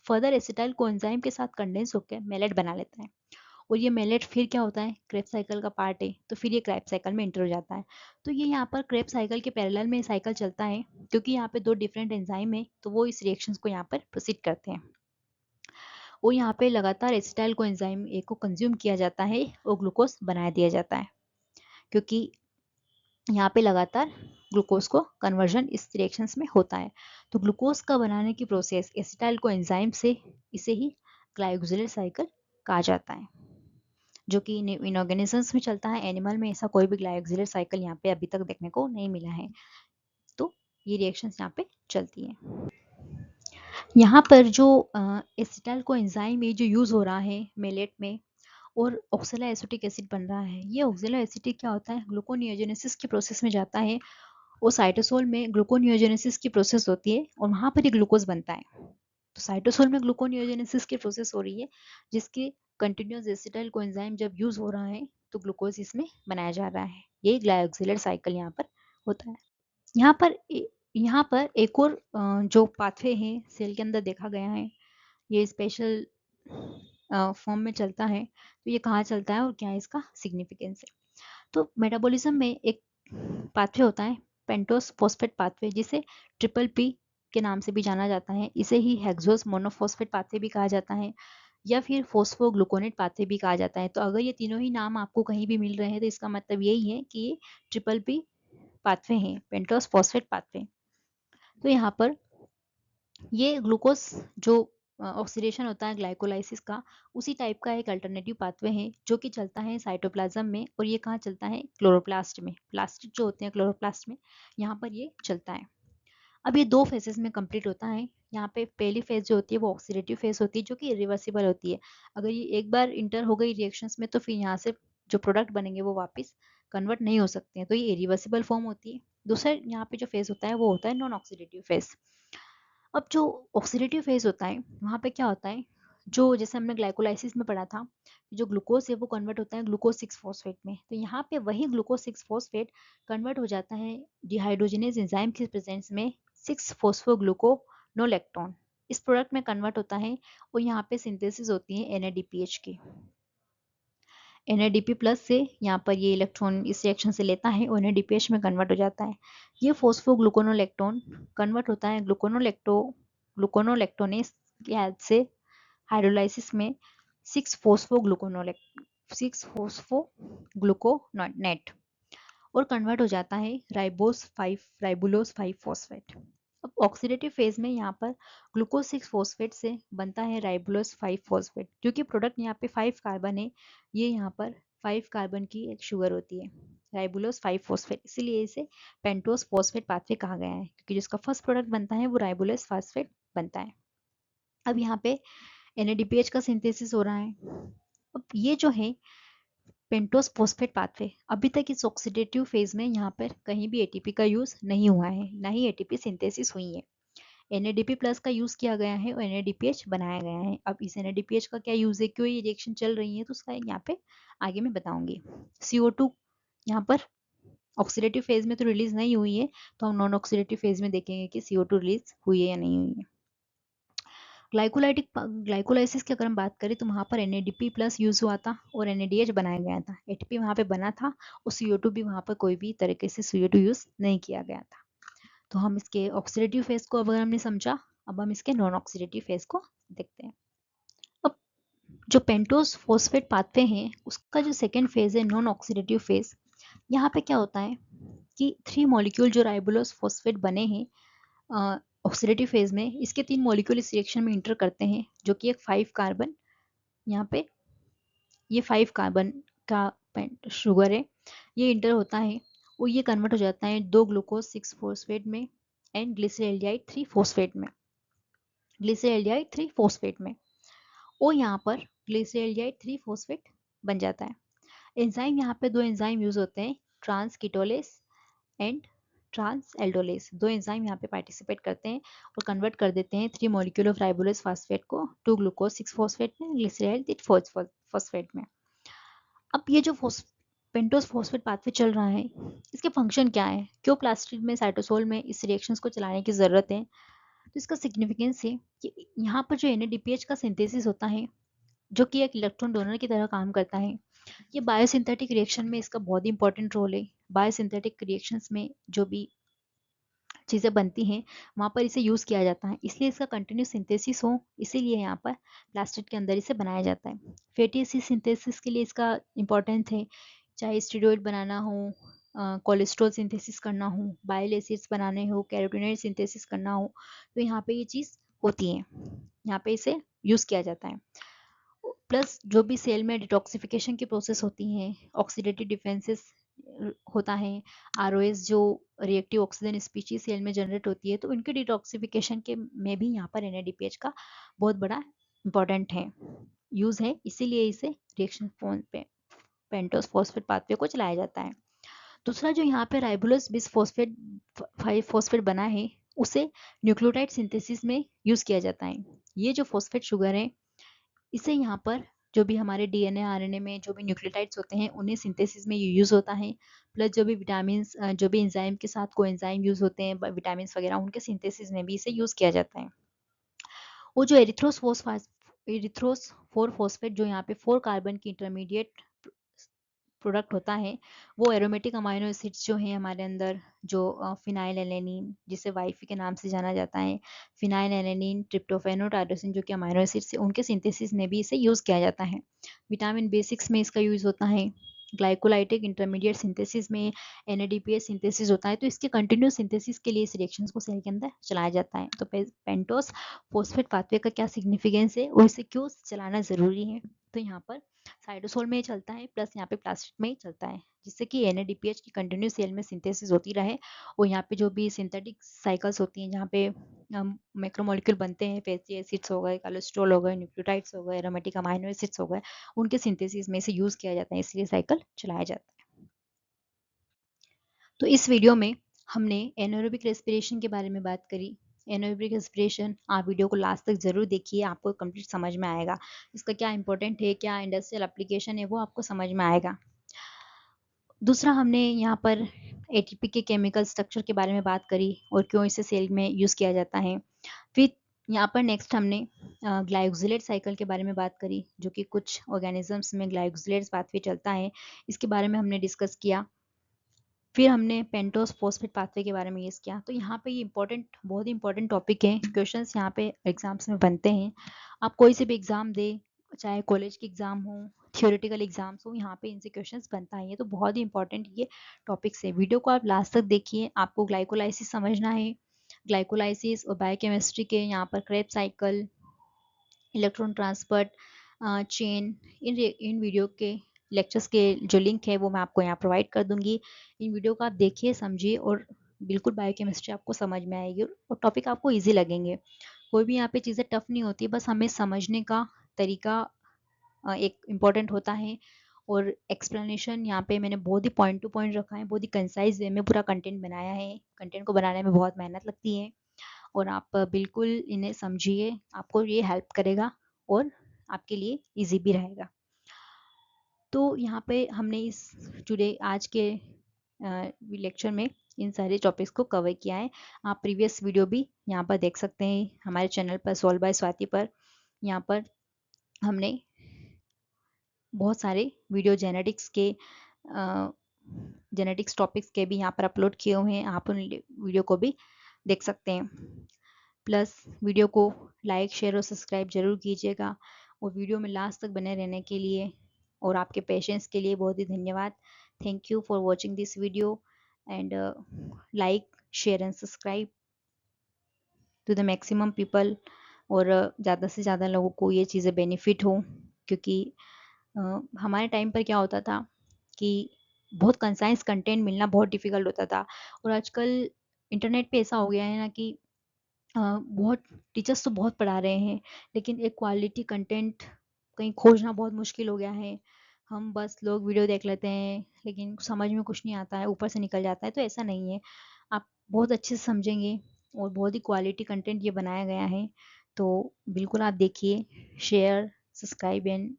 फर्दर एसिटाइल कोएंजाइम के साथ कंडेंस होकर मेलेट बना लेता है। और ये मेलेट फिर क्या होता है, क्रेब्स साइकिल का पार्ट है, तो फिर ये क्रेब्स साइकिल में एंटर हो जाता है। तो ये यहाँ पर क्रेब्स साइकिल के पैरेलल में साइकिल चलता है, क्योंकि यहाँ पे दो डिफरेंट एंजाइम है, तो वो इस रिएक्शंस को यहाँ पर प्रोसीड करते हैं। और यहाँ पे लगातार एसिटाइल कोएंजाइम ए को कंज्यूम किया जाता है और ग्लूकोज बनाया दिया जाता है, क्योंकि यहाँ पे लगातार ग्लूकोज को कन्वर्जन इस रिएक्शंस में होता है। तो ग्लूकोज का बनाने की प्रोसेस एसिटाइल कोएंजाइम से, इसे ही ग्लाइकोसिलेट साइकिल कहा जाता है, जो कि इन ऑर्गेनिजम्स में चलता है। एनिमल में ऐसा कोई भी ग्लाइकोसिलेट साइकिल यहाँ पे अभी तक देखने को नहीं मिला है। तो ये रिएक्शंस यहाँ पे चलती है। यहाँ पर जो एसिटाइल कोएंजाइम ये जो यूज हो रहा है मेलेट में, और ऑक्सैलो एसिटिक एसिड बन रहा है, ये ऑक्सैलो एसिटिक क्या होता है, ग्लूकोनियोजेनेसिस की प्रोसेस में जाता है, और साइटोसोल में ग्लूकोनियोजेनेसिस की प्रोसेस होती है, और वहाँ पर ही ग्लूकोज बनता है। तो साइटोसोल में ग्लूकोनियोजेनेसिस की प्रोसेस हो रही है, जिसके कंटिन्यूस एसिटाइल कोएंजाइम जब यूज हो रहा है तो ग्लूकोज इसमें बनाया जा रहा है। ये ग्लाइकोसिलेट साइकिल यहाँ पर होता है। यहाँ पर एक और जो पाथवे है सेल के अंदर देखा गया है, ये स्पेशल फॉर्म में चलता है। तो ये कहाँ चलता है और क्या है इसका सिग्निफिकेंस है। तो मेटाबॉलिज्म में एक पाथवे होता है पेंटोस फॉस्फेट पाथवे, जिसे ट्रिपल पी के नाम से भी जाना जाता है। इसे ही हेक्सोस मोनोफॉस्फेट पाथवे भी कहा जाता है, या फिर फोस्फोग्लूकोनेट पाथवे भी कहा जाता है। तो अगर ये तीनों ही नाम आपको कहीं भी मिल रहे हैं तो इसका मतलब यही है कि ये ट्रिपल पी पाथवे हैं, पेंटोस फॉस्फेट पाथवे। तो यहाँ पर ये ग्लूकोज जो ऑक्सीडेशन होता है ग्लाइकोलाइसिस का, उसी टाइप का एक अल्टरनेटिव पाथवे है जो कि चलता है साइटोप्लाज्म में। और ये कहाँ चलता है, क्लोरोप्लास्ट में, प्लास्टिक जो होते हैं क्लोरोप्लास्ट में, यहाँ पर ये चलता है। अब ये दो फेजेस में कंप्लीट होता है। यहाँ पे पहली फेज जो होती है वो ऑक्सीडेटिव फेज होती है, जो कि इरिवर्सिबल होती है। अगर ये एक बार इंटर हो गई रिएक्शंस में, तो फिर यहाँ से जो प्रोडक्ट बनेंगे वो वापस कन्वर्ट नहीं हो सकते हैं, तो ये इरिवर्सिबल फॉर्म होती है। दूसरा यहाँ पे जो फेज होता है वो होता है नॉन ऑक्सीडेटिव फेज। अब जो ऑक्सीडेटिव फेज होता है, वहाँ पे क्या होता है, जो जैसे हमने ग्लाइकोलाइसिस में पढ़ा था, जो ग्लूकोज है वो कन्वर्ट होता है ग्लूकोज 6 फॉस्फेट में। तो यहाँ पे वही ग्लूकोज 6 फॉस्फेट कन्वर्ट हो जाता है डिहाइड्रोजनेज एंजाइम की प्रेजेंस में 6 फॉस्फोग्लूकोनोलेक्टोन, इस प्रोडक्ट में कन्वर्ट होता है। और यहाँ पे सिंथेसिस होती है NADPH की। NADP प्लस से यहाँ पर ये इलेक्ट्रॉन इस रिएक्शन से लेता है और NADPH में कन्वर्ट हो जाता है। ये फॉस्फोग्लूकोनोलेक्टोन कन्वर्ट होता है ग्लूकोनोलेक्टोनेस की हेल्प से हाइड्रोलाइसिस में 6 फॉस्फोग्लूकोनेट, और कन्वर्ट हो जाता है राइबुलोज 5 फॉस्फेट। अब ऑक्सीडेटिव फेज में यहाँ पर ग्लूकोज 6 फॉस्फेट से बनता है राइबुलोज 5 फॉस्फेट, क्योंकि प्रोडक्ट यहाँ पे 5 कार्बन है, ये यहाँ पर 5 कार्बन की एक शुगर होती है राइबुलोज 5 फॉस्फेट, इसीलिए इसे पेंटोस फॉस्फेट पाथवे कहा गया है, क्योंकि जिसका फर्स्ट प्रोडक्ट बनता है वो राइबुलोज फॉस्फेट बनता है। अब यहाँ पे NADPH का सिंथेसिस हो रहा है। अब ये जो है पेंटोस फॉस्फेट पाथवे, अभी तक इस ऑक्सीडेटिव फेज में यहाँ पर कहीं भी ATP का यूज नहीं हुआ है, ना ही ATP सिंथेसिस हुई है। NADP प्लस का यूज किया गया है और NADPH बनाया गया है। अब इस NADPH का क्या यूज है, क्यों ये रिएक्शन चल रही है, तो उसका यहाँ पे आगे मैं बताऊंगी। CO2 यहाँ पर ऑक्सीडेटिव फेज में तो रिलीज नहीं हुई है, तो हम नॉन ऑक्सीडेटिव फेज में देखेंगे कि CO2 रिलीज हुई है या नहीं हुई है। ग्लाइकोलाइसिस की अगर हम बात करें तो वहाँ पर NADP प्लस यूज हुआ था और NADH बनाया गया था। ATP वहाँ पे बना था और CO2 भी वहाँ पर कोई भी तरीके से CO2 यूज नहीं किया गया था। तो हम इसके ऑक्सीडेटिव फेज को अगर हमने समझा, अब हम इसके नॉन ऑक्सीडेटिव फेज को देखते हैं। अब जो पेंटोस फॉस्फेट पाथवे हैं, उसका जो सेकेंड फेज है नॉन ऑक्सीडेटिव फेज, यहाँ पे क्या होता है कि 3 मॉलिक्यूल जो राइबुलोस फॉस्फेट बने हैं ऑक्सीडेटिव फेज में इसके 3 मॉलिक्यूल इस रिएक्शन में इंटर करते हैं, जो कि एक 5 कार्बन, यहाँ पे ये 5 कार्बन का शुगर है, ये इंटर होता है और ये कन्वर्ट हो जाता है 2 ग्लूकोज 6 फॉस्फेट में एंड ग्लिसरॉल्डिहाइड 3 फॉस्फेट में, ग्लिसरॉल्डिहाइड 3 फॉस्फेट में, और यहाँ पर ग्लिसरॉल्डिहाइड 3 फॉस्फेट बन जाता है। एंजाइम, यहाँ पे 2 एंजाइम यूज होते हैं, transketolase and transaldolase. 2 enzyme यहाँ पे पार्टिसिपेट करते हैं और कन्वर्ट कर देते हैं 3 मॉलिक्यूल ऑफ राइबोलेस फास्फेट को 2 ग्लूकोज 6 फॉस्फेट में, ग्लिसरॉल्डिहाइड 3 फॉस्फेट में। अब ये जो पेंटोस फॉस्फेट पाथवे चल रहा है, इसके फंक्शन क्या है, क्यों प्लास्टिड में साइटोसोल में इस रिएक्शंस को चलाने की ज़रूरत है? तो इसका सिग्निफिकेंस है कि यहाँ पर जो NADPH का सिंथेसिस होता है, जो कि एक इलेक्ट्रॉन डोनर की तरह काम करता है, ये बायोसिंथेटिक रिएक्शन में इसका बहुत ही इंपॉर्टेंट रोल है। बायोसिंथेटिक रिएक्शंस में जो भी चीज़ें बनती हैं, वहाँ पर इसे यूज़ किया जाता है, इसलिए इसका कंटिन्यूस सिंथेसिस हो, इसीलिए यहाँ पर प्लास्टिड के अंदर इसे बनाया जाता है। फैटी एसिड सिंथेसिस के लिए इसका इम्पोर्टेंस है, चाहे स्टेरॉइड बनाना हो, कोलेस्ट्रॉल सिंथेसिस करना हो, बाइल एसिड्स बनाने हो, कैरोटीनॉइड सिंथेसिस करना हो, तो यहाँ पे ये चीज़ होती है, यहाँ पे इसे यूज़ किया जाता है। प्लस जो भी सेल में डिटॉक्सिफिकेशन की प्रोसेस होती हैं, ऑक्सीडेटिव डिफेंसेस होता है, ROS जो रिएक्टिव ऑक्सीजन स्पीशीज सेल में जनरेट होती है, तो इनके डिटॉक्सिफिकेशन के में भी यहाँ पर NADPH का बहुत बड़ा इंपॉर्टेंट है, यूज़ है, इसीलिए इसे रिएक्शन पे पेंटोस फॉस्फेट पाथवे को चलाया जाता है। दूसरा जो यहाँ पे राइबोलोस बिस फॉस्फेट 5 फॉस्फेट बना है, उसे न्यूक्लियोटाइड सिंथेसिस में यूज़ किया जाता है। ये जो फॉस्फेट शुगर है, इसे यहाँ पर जो भी हमारे DNA RNA में जो भी न्यूक्लियोटाइड्स होते हैं, उन्हें सिंथेसिस में यूज़ होता है, प्लस जो भी विटामिन, जो भी एंजाइम के साथ कोएंजाइम यूज़ होते हैं, विटामिन वगैरह, उनके सिंथेसिस में भी इसे यूज़ किया जाता है। वो जो एरिथ्रोस 4 फॉस्फेट जो यहाँ पे 4 कार्बन की इंटरमीडिएट प्रोडक्ट होता है, वो एरोमेटिक अमाइनो एसिड्स जो हैं हमारे अंदर, जो फिनाइल एलेनिन, जिसे वाइफी के नाम से जाना जाता है, फिनाइल एलेनिन, ट्रिप्टोफैन और टायरोसिन, जो कि अमाइनो एसिड्स है, उनके सिंथेसिस में भी इसे यूज़ किया जाता है। विटामिन B6 में इसका यूज़ होता है, ग्लाइकोलाइटिक इंटरमीडिएट सिंथेसिस में NADPH सिंथेसिस होता है, तो इसके कंटिन्यूस सिंथेसिस के लिए इस रिएक्शंस को सेल के अंदर चलाया जाता है। तो पेंटोस फॉस्फेट पाथवे का क्या सिग्निफिकेंस है और इसे क्यों चलाना ज़रूरी है? तो यहाँ पर साइटोसोल में चलता है, प्लस यहाँ पे प्लास्टिड में चलता है, जिससे कि NADPH की कंटिन्यूस सेल में सिंथेसिस होती रहे, और यहाँ पे जो भी सिंथेटिक साइकिल्स होती हैं, जहाँ पे मैक्रोमोलिक्यूल बनते हैं, फैटी एसिड्स हो गए, कोलेस्ट्रॉल हो गए, न्यूक्लियोटाइड्स हो गए, एरोमेटिक अमाइनो एसिड्स हो गए, उनके सिंथेसिस में इसे यूज़ किया जाता है, इसलिए साइकिल चलाया जाता है। तो इस वीडियो में हमने एनारोबिक रेस्पिरेशन के बारे में बात करी। एनारोबिक रेस्पिरेशन, आप वीडियो को लास्ट तक ज़रूर देखिए, आपको कंप्लीट समझ में आएगा, इसका क्या इंपॉर्टेंट है, क्या इंडस्ट्रियल एप्लीकेशन है, वो आपको समझ में आएगा। दूसरा, हमने यहाँ पर ATP के केमिकल स्ट्रक्चर के बारे में बात करी और क्यों इसे सेल में यूज़ किया जाता है। फिर यहाँ पर नेक्स्ट हमने ग्लाइकोजिलेट साइकिल के बारे में बात करी, जो कि कुछ ऑर्गेनिजम्स में ग्लाइकोजिलेट पाथवे चलता है, इसके बारे में हमने डिस्कस किया। फिर हमने पेंटोस फॉस्फेट पाथवे के बारे में यूज़ किया। तो यहाँ पे ये इंपॉर्टेंट, बहुत ही इंपॉर्टेंट टॉपिक है, क्वेश्चंस यहाँ पे एग्जाम्स में बनते हैं। आप कोई से भी एग्ज़ाम दे, चाहे कॉलेज के एग्ज़ाम हो, थियोरेटिकल एग्जाम्स हो, यहाँ पे इनसे क्वेश्चंस बनता है, ये तो बहुत ही इंपॉर्टेंट ये टॉपिक्स है। वीडियो को आप लास्ट तक देखिए, आपको ग्लाइकोलाइसिस समझना है, ग्लाइकोलाइसिस और बायोकेमिस्ट्री के यहाँ पर Krebs cycle, electron transport chain, इन वीडियो के लेक्चर्स के जो लिंक है वो मैं आपको यहाँ प्रोवाइड कर दूंगी। इन वीडियो को आप देखिए, समझिए, और बिल्कुल बायोकेमिस्ट्री आपको समझ में आएगी और टॉपिक आपको इजी लगेंगे। कोई भी यहाँ पे चीज़ें टफ नहीं होती, बस हमें समझने का तरीका एक इम्पॉर्टेंट होता है। और एक्सप्लेनेशन यहाँ पे मैंने बहुत ही पॉइंट टू पॉइंट रखा है, बहुत ही कंसाइज वे में पूरा कंटेंट बनाया है। कंटेंट को बनाने में बहुत मेहनत लगती है, और आप बिल्कुल इन्हें समझिए, आपको ये हेल्प करेगा और आपके लिए इजी भी रहेगा। तो यहाँ पे हमने इस टुडे आज के लेक्चर में इन सारे टॉपिक्स को कवर किया है। आप प्रीवियस वीडियो भी यहाँ पर देख सकते हैं हमारे चैनल पर, सॉल्व बाय स्वाति पर। यहाँ पर हमने बहुत सारे वीडियो जेनेटिक्स टॉपिक्स के भी यहाँ पर अपलोड किए हुए हैं, आप उन वीडियो को भी देख सकते हैं। प्लस वीडियो को लाइक, शेयर और सब्सक्राइब जरूर कीजिएगा, और वीडियो में लास्ट तक बने रहने के लिए और आपके पेशेंस के लिए बहुत ही धन्यवाद। Thank you for watching this video and like, share and subscribe. To the maximum people, और ज़्यादा से ज़्यादा लोगों को ये चीज़ें बेनिफिट हो। क्योंकि हमारे टाइम पर क्या होता था कि बहुत कंसाइज कंटेंट मिलना बहुत डिफ़िकल्ट होता था, और आजकल इंटरनेट पे ऐसा हो गया है ना कि बहुत टीचर्स तो बहुत पढ़ा रहे हैं, लेकिन एक क्वालिटी कंटेंट कहीं खोजना बहुत मुश्किल हो गया है। हम बस लोग वीडियो देख लेते हैं, लेकिन समझ में कुछ नहीं आता है, ऊपर से निकल जाता है। तो ऐसा नहीं है, आप बहुत अच्छे से समझेंगे, और बहुत ही क्वालिटी कंटेंट ये बनाया गया है। तो बिल्कुल आप देखिए, शेयर, सब्सक्राइब एंड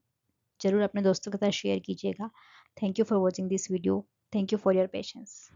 ज़रूर अपने दोस्तों के साथ शेयर कीजिएगा। Thank you for watching this video. Thank you for your patience.